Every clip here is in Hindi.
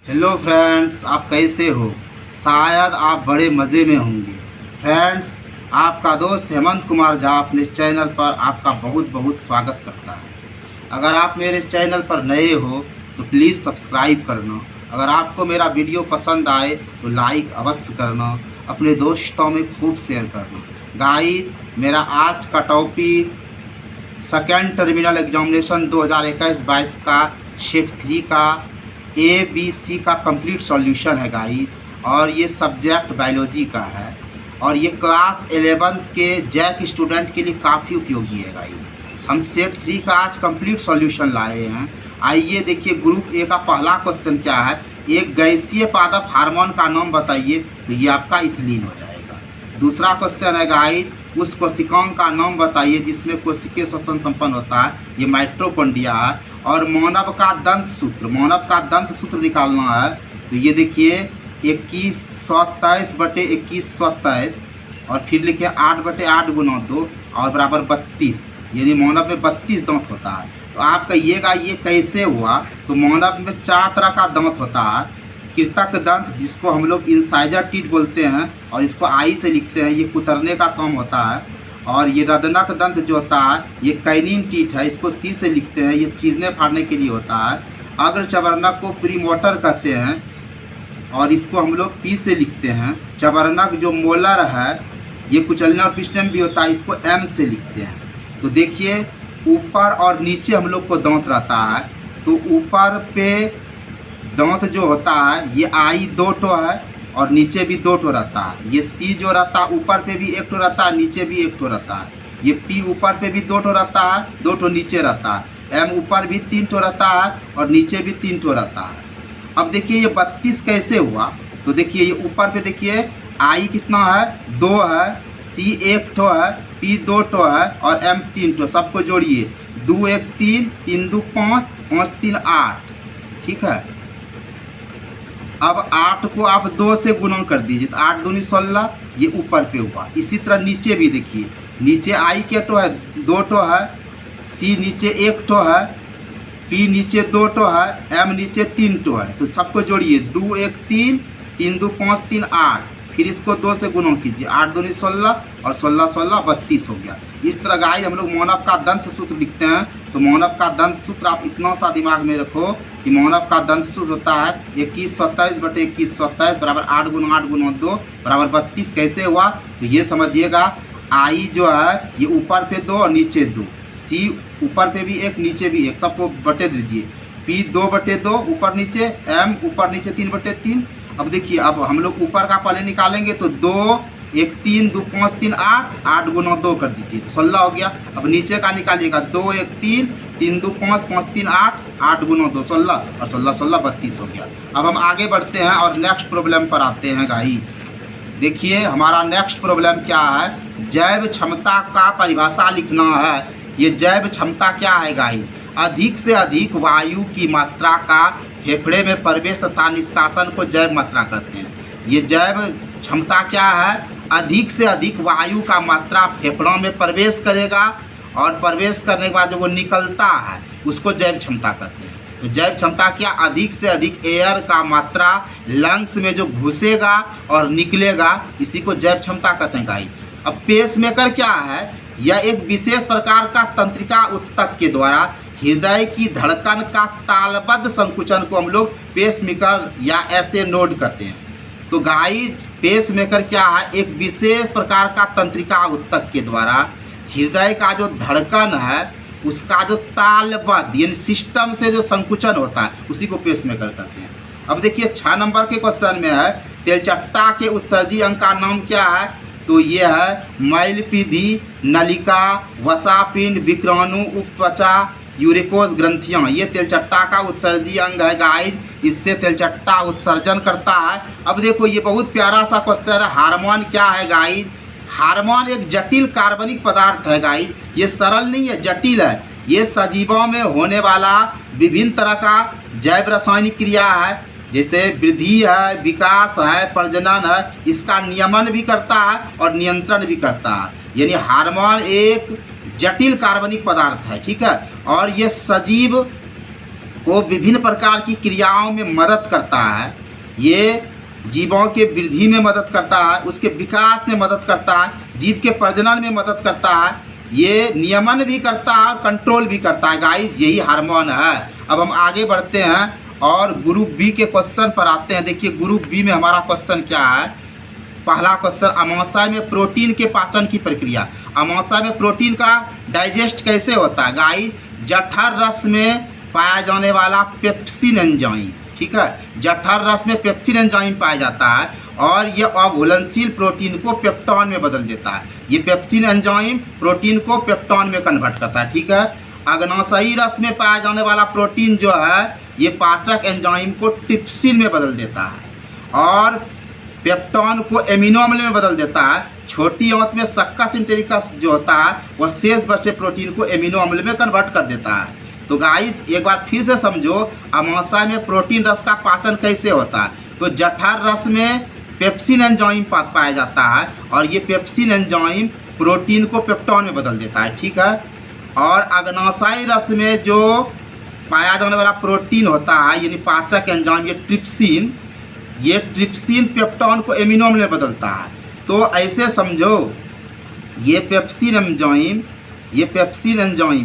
हेलो फ्रेंड्स, आप कैसे हो। शायद आप बड़े मज़े में होंगे। फ्रेंड्स, आपका दोस्त हेमंत कुमार झा अपने चैनल पर आपका बहुत बहुत स्वागत करता है। अगर आप मेरे चैनल पर नए हो तो प्लीज़ सब्सक्राइब करना। अगर आपको मेरा वीडियो पसंद आए तो लाइक अवश्य करना, अपने दोस्तों में खूब शेयर करना। गाइस, मेरा आज का टॉपिक सेकेंड टर्मिनल एग्जामिनेशन 2021-22 का सेट 3 का ABC का कंप्लीट सॉल्यूशन है गाइस, और ये सब्जेक्ट बायोलॉजी का है और ये क्लास 11 के जैक स्टूडेंट के लिए काफ़ी उपयोगी है गाइस। हम सेट 3 का आज कंप्लीट सॉल्यूशन लाए हैं। आइए देखिए, ग्रुप ए का पहला क्वेश्चन क्या है। एक गैसीय पादप हार्मोन का नाम बताइए, तो ये आपका इथिलीन हो जाएगा। दूसरा क्वेश्चन है गाइस, उस कोशिकाओं का नाम बताइए जिसमें कोशिकीय श्वसन संपन्न होता है, ये माइटोकॉन्ड्रिया है। और मानव का दंत सूत्र निकालना है, तो ये देखिए 2123/2123 और फिर लिखिए 8/8 गुना 2 और बराबर 32, यानी मानव में 32 दांत होता है। तो आप कहिएगा ये कैसे हुआ। तो मानव में 4 तरह का दांत होता है। कृतक दंत, जिसको हम लोग इंसाइजर टीथ बोलते हैं और इसको आई से लिखते हैं, ये कुतरने का काम होता है। और ये रदनक दंत जो होता है, ये कैनिन टीथ है, इसको सी से लिखते हैं, ये चीरने फाड़ने के लिए होता है। अग्र चवर्णक को प्रीमोटर कहते हैं और इसको हम लोग पी से लिखते हैं। चवर्णक जो मोलर है, ये कुचलने और पिस्टन भी होता है, इसको एम से लिखते हैं। तो देखिए, ऊपर और नीचे हम लोग को दांत रहता है। तो ऊपर पे दांत जो होता है, ये आई 2 ठो है और नीचे भी 2 ठो रहता है। ये सी जो रहता है ऊपर पे भी 1 ठो रहता है, नीचे भी 1 ठो रहता है। ये पी ऊपर पे भी 2 ठो रहता है, 2 ठो नीचे रहता है। एम ऊपर भी 3 ठो रहता है और नीचे भी 3 ठो रहता है। अब देखिए ये 32 कैसे हुआ। तो देखिए ये ऊपर पे देखिए आई कितना है, 2 है, सी 1 ठो है, पी 2 ठो है और एम 3 ठो। सबको जोड़िए, 2 1 3, 3 2 5, 5 3 8। ठीक है। अब 8 को आप 2 से गुणा कर दीजिए, तो 8 दूनी 16, ये ऊपर पे हुआ। इसी तरह नीचे भी देखिए, नीचे आई के ठो है, 2 ठो है, सी नीचे 1 ठो है, पी नीचे 2 ठो है, एम नीचे 3 ठो है। तो सबको जोड़िए, 2 1 3, 3 2 5 3 8, फिर इसको 2 से गुणा कीजिए, 8 दूनी 16 और 16 16 32 हो गया। इस तरह गाइस हम लोग मानव का दंत सूत्र लिखते हैं। तो मानव का दंत सूत्र आप इतना सा दिमाग में रखो कि मानव का दंत सूत्र होता है 2127/2127 बराबर 8 गुना 8 गुना 2 बराबर 32। कैसे हुआ, तो ये समझिएगा, आई जो है ये ऊपर पे 2 और नीचे 2, सी ऊपर पे भी 1 नीचे भी 1, सबको बटे दीजिए। पी 2/2 ऊपर नीचे, एम ऊपर नीचे 3/3। अब देखिए, अब हम लोग ऊपर का पहले निकालेंगे, तो 2 1 3 2 5 3 8, 8 गुना 2 कर दीजिए, 16 हो गया। अब नीचे का निकालिएगा, 2 1 3, 3 2 5, 5 3 8, 8 गुना 2 16 और 16 16 32 हो गया। अब हम आगे बढ़ते हैं और नेक्स्ट प्रॉब्लम पर आते हैं गाइस। देखिए हमारा नेक्स्ट प्रॉब्लम क्या है, जैव क्षमता का परिभाषा लिखना है। ये जैव क्षमता क्या है गाइस, अधिक से अधिक वायु की मात्रा का फेफड़े में प्रवेश तथा निष्कासन को जैव मात्रा कहते हैं। ये जैव क्षमता क्या है, अधिक से अधिक वायु का मात्रा फेफड़ों में प्रवेश करेगा और प्रवेश करने के बाद जो वो निकलता है उसको जैव क्षमता कहते हैं। तो जैव क्षमता क्या, अधिक से अधिक एयर का मात्रा लंग्स में जो घुसेगा और निकलेगा, इसी को जैव क्षमता कहते हैं गाइस। अब पेसमेकर क्या है, यह एक विशेष प्रकार का तंत्रिका उत्तक के द्वारा हृदय की धड़कन का तालबद्ध संकुचन को हम लोग पेसमेकर या ऐसे नोड कहते हैं। तो गाइस पेसमेकर क्या है, एक विशेष प्रकार का तंत्रिका उत्तक के द्वारा हृदय का जो धड़कन है उसका जो तालबद्ध यानी सिस्टम से जो संकुचन होता है, उसी को पेसमेकर कहते हैं। अब देखिए 6 नंबर के क्वेश्चन में है, तेलचट्टा के उत्सर्जी अंग का नाम क्या है। तो ये है मैलपीधी, नलिका, वसापिंड, विक्राणु, उपत्वचा, यूरिकोस ग्रंथियाँ। ये तेलचट्टा का उत्सर्जी अंग है गाइस, इससे तेलचट्टा उत्सर्जन करता है। अब देखो ये बहुत प्यारा सा क्वेश्चन है, हार्मोन क्या है गाइस। हार्मोन एक जटिल कार्बनिक पदार्थ है गाइस, ये सरल नहीं है, जटिल है। ये सजीवों में होने वाला विभिन्न तरह का जैव रासायनिक क्रिया है, जैसे वृद्धि है, विकास है, प्रजनन है, इसका नियमन भी करता है और नियंत्रण भी करता है। यानी हार्मोन एक जटिल कार्बनिक पदार्थ है, ठीक है। और ये सजीव को विभिन्न प्रकार की क्रियाओं में मदद करता है। ये जीवों के वृद्धि में मदद करता है, उसके विकास में मदद करता है, जीव के प्रजनन में मदद करता है, ये नियमन भी करता है और कंट्रोल भी करता है। गाइस यही हार्मोन है। अब हम आगे बढ़ते हैं और ग्रुप बी के क्वेश्चन पर आते हैं। देखिए ग्रुप बी में हमारा क्वेश्चन क्या है। पहला क्वेश्चन, अमाशय में प्रोटीन के पाचन की प्रक्रिया। अमाशय में प्रोटीन का डाइजेस्ट कैसे होता है। गाइस जठर रस में पाया जाने वाला पेप्सिन एंजाइम, ठीक है, जठर रस में पेप्सिन एंजाइम पाया जाता है और ये अघुलनशील प्रोटीन को पेप्टॉन में बदल देता है। ये पेप्सिन एंजाइम प्रोटीन को पेप्टॉन में कन्वर्ट करता है, ठीक है। अग्नाशयी रस में पाया जाने वाला प्रोटीन जो है ये पाचक एंजाइम को ट्रिप्सिन में बदल देता है और पेप्टॉन को एमिनो अम्ल में बदल देता है। छोटी आंत में सक्कस इंटेरिकस जो होता है वह शेष बचे प्रोटीन को एमिनो अम्ल में कन्वर्ट कर देता है। तो गाइस एक बार फिर से समझो, अमाशय में प्रोटीन रस का पाचन कैसे होता है। तो जठर रस में पेप्सिन एंजाइम पाया जाता है और ये पेप्सिन एंजाइम प्रोटीन को पेप्टॉन में बदल देता है, ठीक है। और अग्नाशयी रस में जो पाया जाने वाला प्रोटीन होता है यानी पाचक एंजाइम ये ट्रिप्सिन पेप्टॉन को एमिनो अम्ल में बदलता है। तो ऐसे समझो ये पेप्सिन एंजाइम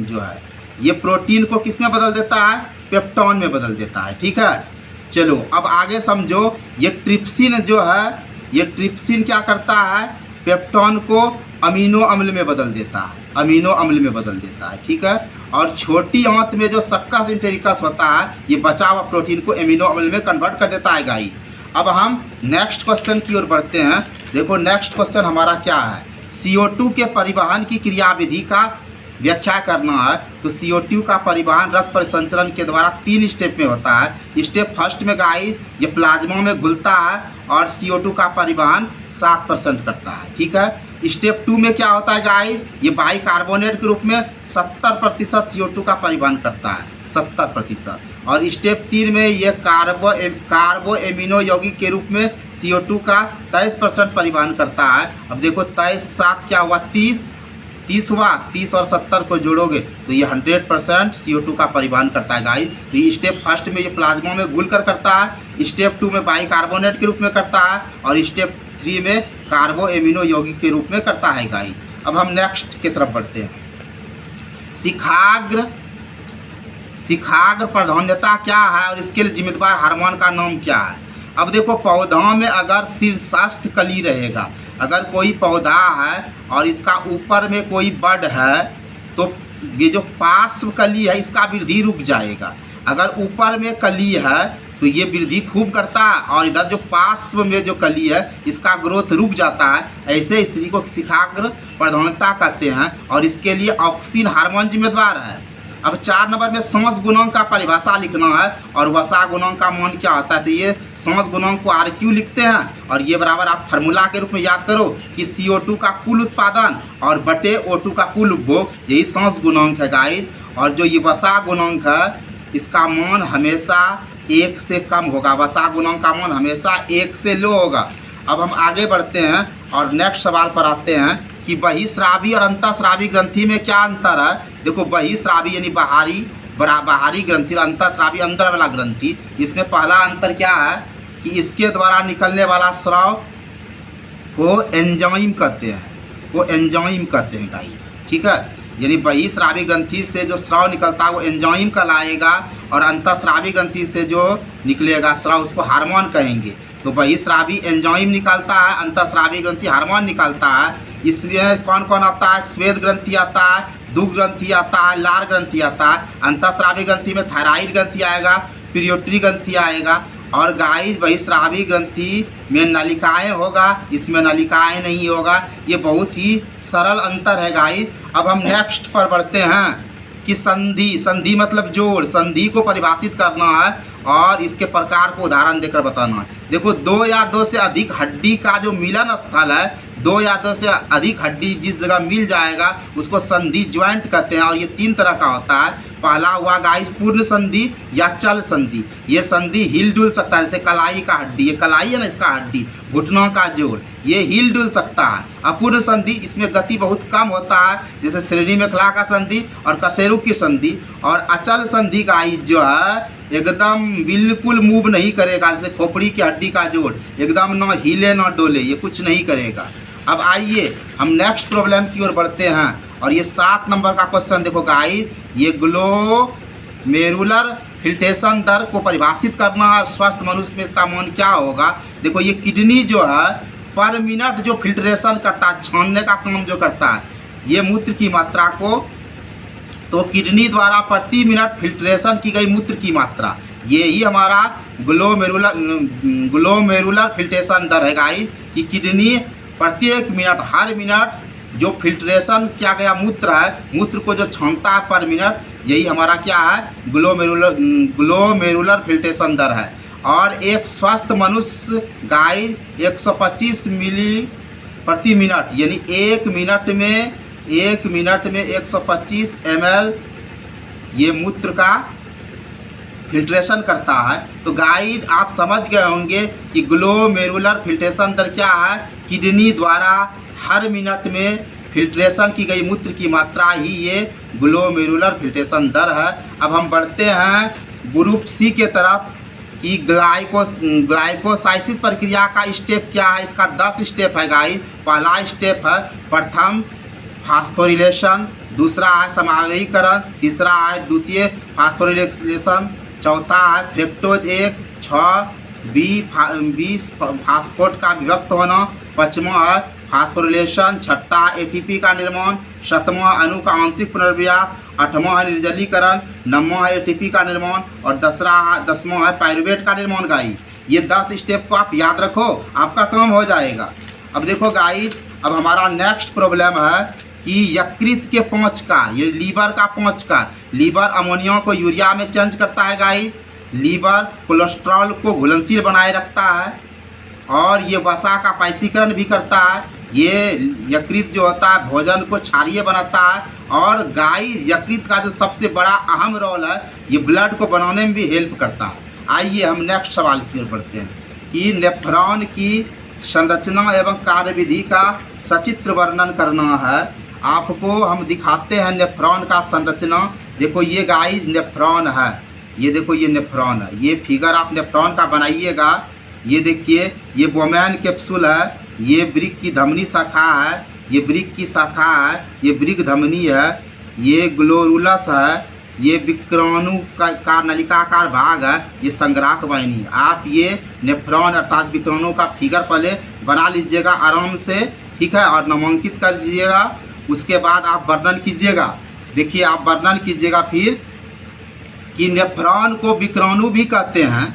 जो है ये प्रोटीन को किस में बदल देता है, पेप्टॉन में बदल देता है, ठीक है। चलो अब आगे समझो, ये ट्रिप्सिन जो है ये ट्रिप्सिन क्या करता है, पेप्टॉन को अमीनो अम्ल में बदल देता है, अमीनो अम्ल में बदल देता है, ठीक है। और छोटी आंत में जो सक्कस इंटेरिकस होता है ये बचा हुआ प्रोटीन को एमिनो अम्ल में कन्वर्ट कर देता है। गाइस अब हम नेक्स्ट क्वेश्चन की ओर बढ़ते हैं। देखो नेक्स्ट क्वेश्चन हमारा क्या है, CO2 के परिवहन की क्रियाविधि का व्याख्या करना है। तो CO2 का परिवहन रक्त परिसंचरण के द्वारा 3 स्टेप में होता है। स्टेप फर्स्ट में गाइस ये प्लाज्मा में घुलता है और CO2 का परिवहन 7% करता है, ठीक है। स्टेप 2 में क्या होता है गाइस, ये बाइकार्बोनेट के रूप में 70% CO2 का परिवहन करता है, 70%। और स्टेप 3 में ये कार्बो एमिनो यौगिक के रूप में CO2 का 23% परिवहन करता है। अब देखो 23 7 क्या हुआ, 30 हुआ, 30 और 70 को जोड़ोगे तो ये 100% CO2 का परिवहन करता है। गाइस तो ये स्टेप फर्स्ट में ये प्लाज्मा में घुल कर करता है, स्टेप 2 में बाइकार्बोनेट के रूप में करता है और स्टेप 3 में कार्बो एमिनो यौगिक के रूप में करता है। गाइस अब हम नेक्स्ट की तरफ बढ़ते हैं। शिखाग्र प्रधान्यता क्या है और इसके लिए जिम्मेदार हार्मोन का नाम क्या है। अब देखो पौधों में अगर शीर्षस्थ कली रहेगा, अगर कोई पौधा है और इसका ऊपर में कोई बड है तो ये जो पार्श्व कली है इसका वृद्धि रुक जाएगा। अगर ऊपर में कली है तो ये वृद्धि खूब करता है और इधर जो पार्श्व में जो कली है इसका ग्रोथ रुक जाता है। ऐसे स्थिति को शिखाग्र प्रधान्यता कहते हैं और इसके लिए ऑक्सिन हार्मोन जिम्मेदार है। अब 4 नंबर में सांस गुणांक का परिभाषा लिखना है और वसा गुणांक का मान क्या होता है। तो ये सांस गुणांक को RQ लिखते हैं और ये बराबर आप फार्मूला के रूप में याद करो कि CO2 का कुल उत्पादन और बटे O2 का कुल उपभोग, यही सांस गुणांक है। गाइस और जो ये वसा गुणांक है इसका मान हमेशा 1 से कम होगा, वसा गुणांक का मान हमेशा 1 से लो होगा। अब हम आगे बढ़ते हैं और नेक्स्ट सवाल पर आते हैं कि बहिस्रावी और अंतःस्रावी ग्रंथि में क्या अंतर है। देखो बहिस्रावी यानी बाहरी ग्रंथि और अंतःस्रावी अंदर वाला ग्रंथि, इसमें पहला अंतर क्या है कि इसके द्वारा निकलने वाला स्राव को एंजाइम कहते हैं, गाइस, ठीक है। यानी बहिस्रावी ग्रंथि से जो स्राव निकलता है वो एंजाइम कहलाएगा और अंतःस्रावी ग्रंथि से जो निकलेगा स्राव उसको हार्मोन कहेंगे। तो बहिस्रावी एंजाइम निकालता है, अंतःस्रावी ग्रंथि हार्मोन निकालता है। इसमें कौन कौन आता है, श्वेत ग्रंथि आता है, दुग्ध ग्रंथि आता है, लार ग्रंथि आता है। अंतःस्रावी ग्रंथि में थायराइड ग्रंथि आएगा, पिट्यूटरी ग्रंथि आएगा। और गाइस बहिस्रावी ग्रंथि में नलिकाएं होगा, इसमें नलिकाएं नहीं होगा। ये बहुत ही सरल अंतर है। गाइस अब हम नेक्स्ट पर बढ़ते हैं कि संधि मतलब जोड़, संधि को परिभाषित करना है और इसके प्रकार को उदाहरण देकर बताना है। देखो 2 या 2 से अधिक हड्डी का जो मिलन स्थल है, दो या दो से अधिक हड्डी जिस जगह मिल जाएगा उसको संधि ज्वाइंट कहते हैं। और ये 3 तरह का होता है। पहला हुआ गाइस पूर्ण संधि या चल संधि। ये संधि हिल डुल सकता है, जैसे कलाई का हड्डी, ये कलाई है ना, इसका हड्डी घुटनों का जोड़, ये हिल डुल सकता है। अपूर्ण संधि इसमें गति बहुत कम होता है, जैसे श्रेणी मेखला का संधि और कशेरुक की संधि। और अचल संधि गाइस जो है एकदम बिल्कुल मूव नहीं करेगा, जैसे खोपड़ी की हड्डी का जोड़ एकदम ना हिले ना डोले, ये कुछ नहीं करेगा। अब आइए हम नेक्स्ट प्रॉब्लम की ओर बढ़ते हैं। और ये 7 नंबर का क्वेश्चन देखो गाइस, ये ग्लोमेरुलर फिल्ट्रेशन दर को परिभाषित करना और स्वस्थ मनुष्य में इसका मान क्या होगा। देखो ये किडनी जो है पर मिनट जो फिल्ट्रेशन करता है, छानने का काम जो करता है ये मूत्र की मात्रा को, तो किडनी द्वारा प्रति मिनट फिल्ट्रेशन की गई मूत्र की मात्रा, ये ही हमारा ग्लोमेरुलर फिल्ट्रेशन दर है गाइस, कि किडनी प्रत्येक मिनट हर मिनट जो फिल्ट्रेशन किया गया मूत्र है, मूत्र को जो छानता है पर मिनट, यही हमारा क्या है ग्लोमेरुलर फिल्ट्रेशन दर है। और एक स्वस्थ मनुष्य गाइस 125 मिली प्रति मिनट, यानी एक मिनट में 125 ml ये मूत्र का फिल्ट्रेशन करता है। तो गाइस आप समझ गए होंगे कि ग्लोमेरुलर फिल्ट्रेशन दर क्या है, किडनी द्वारा हर मिनट में फिल्ट्रेशन की गई मूत्र की मात्रा ही ये ग्लोमेरुलर फिल्ट्रेशन दर है। अब हम बढ़ते हैं ग्रुप सी के तरफ कि ग्लाइकोसाइसिस प्रक्रिया का स्टेप क्या है। इसका 10 स्टेप है गाइस। पहला स्टेप है प्रथम फास्फोरिलेशन, दूसरा है समावेशीकरण, तीसरा है द्वितीय फास्फोरिलेशन, चौथा है फ्रेक्टोज 1, 6 फास्फोट का विभक्त होना, पाँचवा है फास्फोरिलेशन, छठा एटीपी का निर्माण, सातवां अणु का आंतरिक पुनर्वियास, आठवां है निर्जलीकरण, नौवां है एटीपी का निर्माण और 10वां है पायरुवेट का निर्माण। गाइस ये 10 स्टेप को आप याद रखो, आपका काम हो जाएगा। अब देखो गाइस, अब हमारा नेक्स्ट प्रॉब्लम है कि यकृत के 5 का, ये लीवर का 5 का, लीवर अमोनिया को यूरिया में चेंज करता है गाइस, लीवर कोलेस्ट्रॉल को घुलनशील बनाए रखता है और ये वसा का पाइसीकरण भी करता है। ये यकृत जो होता है भोजन को क्षारीय बनाता है और गाइस यकृत का जो सबसे बड़ा अहम रोल है, ये ब्लड को बनाने में भी हेल्प करता है। आइए हम नेक्स्ट सवाल की ओर बढ़ते हैं कि नेफ्रॉन की संरचना एवं कार्यविधि का सचित्र वर्णन करना है। आपको हम दिखाते हैं नेफ्रॉन का संरचना। देखो ये गाइस नेफ्रॉन है, ये देखो ये नेफ्रॉन है, ये फिगर आप नेफ्रॉन का बनाइएगा। ये देखिए ये बोमैन कैप्सूल है, ये वृक्क की धमनी शाखा है, ये वृक्क की शाखा है, ये वृक्क धमनी है, ये ग्लोरुलस है, ये विक्राणु का नलिकाकार भाग है, ये संग्राहक वाहिनी। आप ये नेफ्रॉन अर्थात विक्राणु का फिगर पहले बना लीजिएगा आराम से, ठीक है, और नामांकित कर दीजिएगा। उसके बाद आप वर्णन कीजिएगा। देखिए आप वर्णन कीजिएगा फिर कि नेफ्रॉन को विक्राणु भी कहते हैं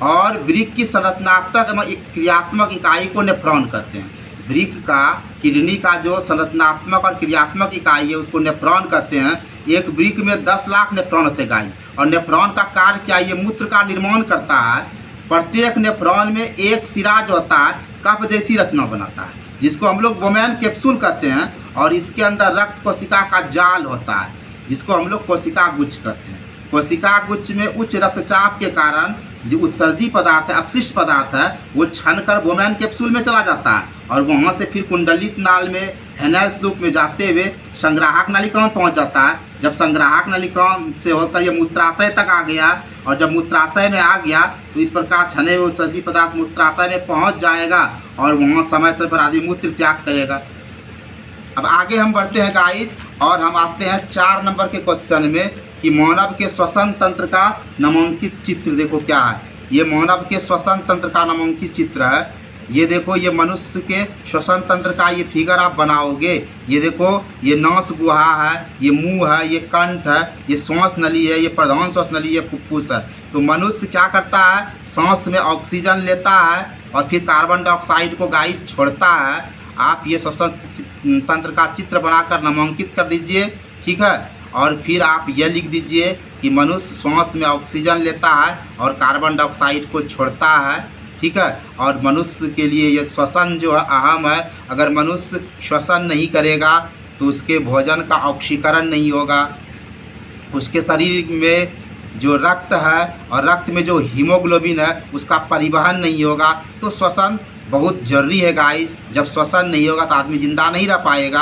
और वृक्क की संरचनात्मक एवं क्रियात्मक इकाई को नेफ्रॉन कहते हैं। वृक्क का, किडनी का जो संरचनात्मक और क्रियात्मक इकाई है उसको नेफ्रॉन कहते हैं। एक वृक्क में 10 लाख नेफ्रॉन होते हैं गाइस। और नेफ्रॉन का कार्य क्या, ये मूत्र का निर्माण करता है। प्रत्येक नेफ्रॉन में एक सिरा जो होता है कप जैसी रचना बनाता है, जिसको हम लोग बोमैन कैप्सूल कहते हैं। और इसके अंदर रक्त कोशिका का जाल होता है, जिसको हम लोग कोशिका गुच्छ कहते हैं। कोशिका गुच्छ में उच्च रक्तचाप के कारण जो उत्सर्जी पदार्थ है, अपशिष्ट पदार्थ है, वो छनकर बोमैन कैप्सूल में चला जाता है और वहाँ से फिर कुंडलित नाल में हेनेल्स लूप में जाते हुए संग्राहक नलिका में पहुँच जाता है। जब संग्राहक नलिका से होकर ये मूत्राशय तक आ गया और जब मूत्राशय में आ गया तो इस प्रकार छने हुए उत्सर्जी पदार्थ मूत्राशय में पहुँच जाएगा और वहाँ समय से पर आदमी मूत्र त्याग करेगा। अब आगे हम बढ़ते हैं गाइस और हम आते हैं 4 नंबर के क्वेश्चन में कि मानव के श्वसन तंत्र का नामांकित चित्र देखो क्या है। ये मानव के श्वसन तंत्र का नामांकित चित्र है। ये देखो ये मनुष्य के श्वसन तंत्र का ये फिगर आप बनाओगे। ये देखो ये नास गुहा है, ये मुंह है, ये कंठ है, ये श्वास नली है, ये प्रधान श्वास नली, ये फुफ्फुस है। तो मनुष्य क्या करता है, सांस में ऑक्सीजन लेता है और फिर कार्बन डाइऑक्साइड को गाइस छोड़ता है। आप ये श्वसन तंत्र का चित्र बनाकर नामांकित कर दीजिए, ठीक है। और फिर आप यह लिख दीजिए कि मनुष्य श्वास में ऑक्सीजन लेता है और कार्बन डाइऑक्साइड को छोड़ता है। ठीक है। और मनुष्य के लिए ये श्वसन जो है अहम है। अगर मनुष्य श्वसन नहीं करेगा तो उसके भोजन का ऑक्सीकरण नहीं होगा, उसके शरीर में जो रक्त है और रक्त में जो हीमोग्लोबिन है उसका परिवहन नहीं होगा। तो श्वसन बहुत ज़रूरी है गाइस। जब श्वसन नहीं होगा तो आदमी ज़िंदा नहीं रह पाएगा।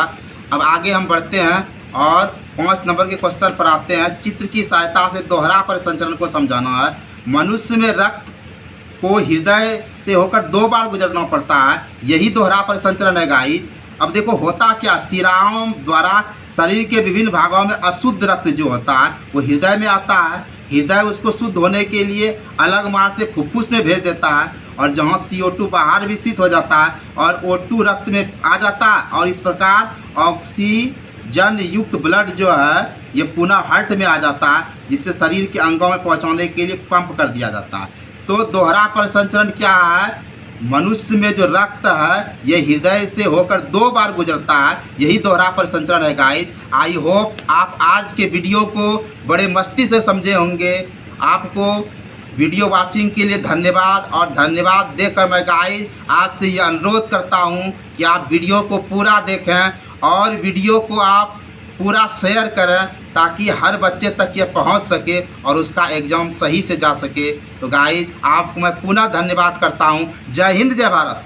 अब आगे हम बढ़ते हैं और 5 नंबर के क्वेश्चन पर आते हैं। चित्र की सहायता से दोहरा परिसंचरण को समझाना है। मनुष्य में रक्त को हृदय से होकर 2 बार गुजरना पड़ता है, यही दोहरा परिसंचरण है गाइस। अब देखो होता क्या, शिराओं द्वारा शरीर के विभिन्न भागों में अशुद्ध रक्त जो होता है वो हृदय में आता है। हृदय उसको शुद्ध होने के लिए अलग मार्ग से फुफ्फुस में भेज देता है और जहाँ CO2 बाहर विस्सित हो जाता है और O2 रक्त में आ जाता है और इस प्रकार ऑक्सीजन युक्त ब्लड जो है ये पुनः हार्ट में आ जाता है, जिससे शरीर के अंगों में पहुँचाने के लिए पंप कर दिया जाता है। तो दोहरा परिसंचरण क्या है, मनुष्य में जो रक्त है ये हृदय से होकर 2 बार गुजरता है, यही दोहरा परिसंचरण है गाइस। आई होप आप आज के वीडियो को बड़े मस्ती से समझे होंगे। आपको वीडियो वाचिंग के लिए धन्यवाद। और धन्यवाद देकर मैं गाइस आपसे ये अनुरोध करता हूँ कि आप वीडियो को पूरा देखें और वीडियो को आप पूरा शेयर करें ताकि हर बच्चे तक ये पहुंच सके और उसका एग्ज़ाम सही से जा सके। तो गाइस आपको मैं पुनः धन्यवाद करता हूं। जय हिंद, जय भारत।